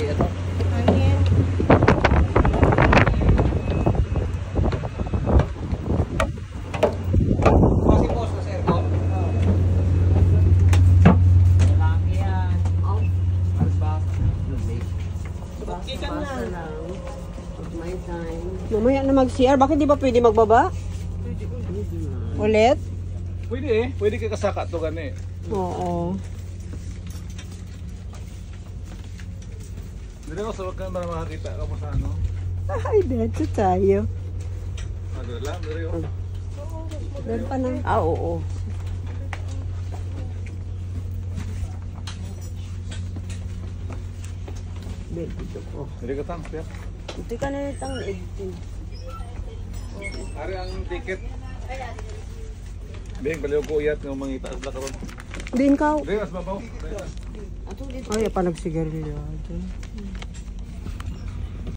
ito. Hangin. Kasi post na sir ko. Malaki yan. Alas ba? Ikan na. My time. Mamaya na mag-CR. Bakit di ba pwede magbaba? Ulit? Pwede eh. Pwede ka kasaka to gani. Oo. Hindi ko sa wag ka na makakita ka mo sa ano. Ay, dito tayo. Ano lang, dito yun. Doon pa na. Ah, oo. Bed dito po. Hindi ka tang, Pierre. Ito ka na itang editing. Ari ang ticket. Bing, baliw ko iyat ng mga itaas na karon. Din ka. Hindi, as babaw. Ato dito. Ay, pa nagsigarilyo.